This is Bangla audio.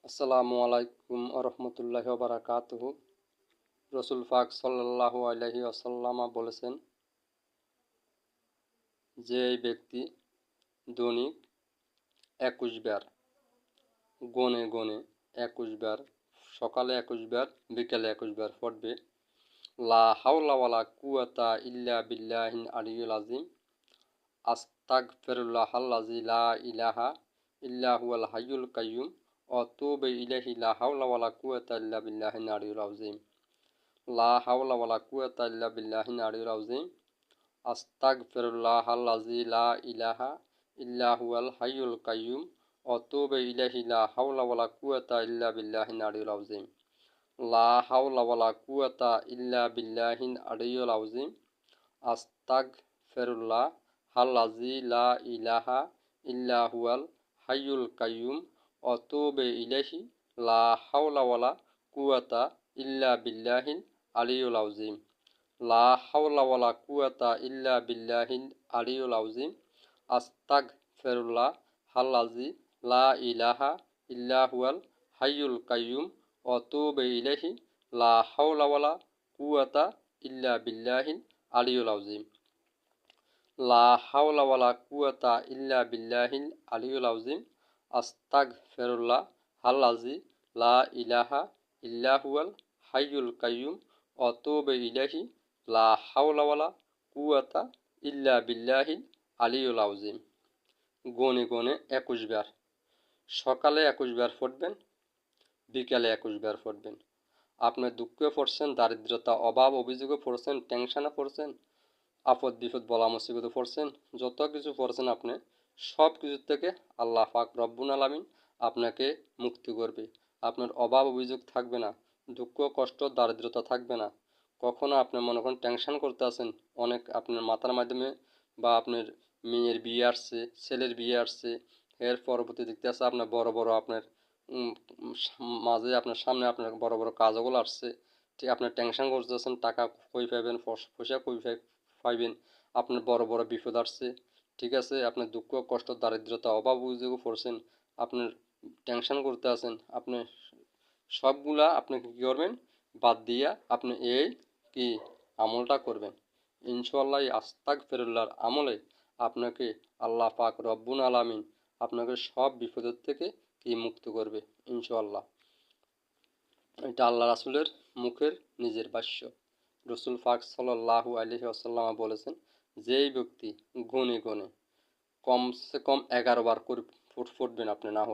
আসসালামু আলাইকুম রহমতুল্লাহি ওয়া বারাকাতুহু। রসুল পাক সাল্লাল্লাহু আলাইহি ওয়াসাল্লাম বলেছেন, যে এই ব্যক্তি দৈনিক 21 বার গনে গনে 21 বার, সকালে 21 বার, বিকালে 21 বার পড়বে, লা হাওলা ওয়ালা কুওয়াতা ইল্লা বিল্লাহিল আলিয়্যিল আযীম, আস্তাগফিরুল্লাহাল্লাযী লা ইলাহা ইল্লা হুয়াল হাইয়ুল কাইয়্যুম ওয়া আতুবু ইলাইহি, লা হাওলা ওয়ালা কুওয়াতা ইল্লা বিল্লাহিল আলিয়্যিল আযীম, লা হাওলা ওয়ালা কুওয়াতা ইল্লা বিল্লাহিল আলিয়্যিল আযীম, আস্তাগফিরুল্লাহাল্লাযী লা ইলাহা ইল্লা হুয়াল হাইয়ুল কাইয়্যুম ওয়া আতুবু ইলাইহি, লা হাওলা ওয়ালা কুওয়াতা ইল্লা বিল্লাহিল আলিয়্যিল আযীম, লা হাওলা ওয়ালা কুওয়াতা ইল্লা বিল্লাহিল আলিয়্যিল আযীম, আস্তাগফিরুল্লাহাল্লাযী লা ইলাহা ইল্লা হুয়াল হাইয়ুল কাইয়্যুম ওয়া আতুবু ইলাইহি, লা হাওলা ওয়ালা কুওয়াতা ইল্লা বিল্লাহিল আলিয়্যিল আযীম, লা হাওলা ওয়ালা কুওয়াতা ইল্লা বিল্লাহিল আলিয়্যিল আযীম, আস্তাগফিরুল্লাহাল্লাযী লা ইলাহা ইল্লা হুয়াল হাইয়ুল কাইয়্যুম ওয়া আতুবু ইলাইহি, লা হাওলা ওয়ালা কুওয়াতা ইল্লা বিল্লাহিল আলিয়্যিল আযীম, লা হাওলা ওয়ালা কুওয়াতা ইল্লা বিল্লাহিল আলিয়্যিল আযীম, আস্তাগফিরুল্লাহাল্লাযী লা ইলাহা ইল্লা হুয়াল হাইয়ুল কাইয়্যুম ওয়া আতুবু ইলাইহি, লা হাওলা ওয়ালা কুওয়াতা ইল্লা বিল্লাহিল আলিয়্যিল আযীম। গনে গনে 21 বার, সকালে 21 বার পড়বেন, বিকালে 21 বার পড়বেন। আপনি দুঃখে পড়ছেন, দারিদ্রতা, অভাব অভিযোগে পড়ছেন, টেনশনে পড়ছেন, আপদ বিপদ বলা মুসিবতে পড়ছেন, যত কিছু পড়ছেন আপনি সব কিছুর থেকে আল্লাহ পাক রব্বুল আলামিন আপনাকে মুক্তি করবে। আপনার অভাব অভিযোগ থাকবে না, দুঃখ কষ্ট দারিদ্রতা থাকবে না। কখনো আপনি মনে করেন টেনশন করতে আছেন অনেক, আপনার মাথার মাধ্যমে, বা আপনার মেয়ের বিয়ে আসছে, ছেলের বিয়ে আসছে, এর পরবর্তী দেখতে আছে আপনার বড় বড় আপনার মাঝে আপনার সামনে আপনার বড় বড় কাজগুলো আসছে, ঠিক আপনার টেনশন করতেছেন টাকা কই পাইবেন, পয়সা কই পাইবেন, আপনার বড় বড় বিপদ আসছে, ঠিক আছে, আপনার দুঃখ কষ্ট দারিদ্রতা অভাব অভিযোগে পড়ছেন, আপনার টেনশন করতে আছেন, আপনি সবগুলা আপনি কী করবেন, বাদ দিয়া আপনি এই কি আমলটা করবেন। ইনশাআল্লাহ এই আস্তাগফিরুল্লাহর আমলে আপনাকে আল্লাহ পাক রব্বুল আলামিন আপনাকে সব বিপদের থেকে কি মুক্ত করবে ইনশাআল্লাহ। এটা আল্লাহ রাসূলের মুখের নিজের ভাষ্য। রসুল পাক সাল্লাল্লাহু আলাইহি ওয়াসাল্লাম বলেছেন, যেই ব্যক্তি গনে গনে কমসে কম 11 বার করে পড়বেন আপনি, না হলে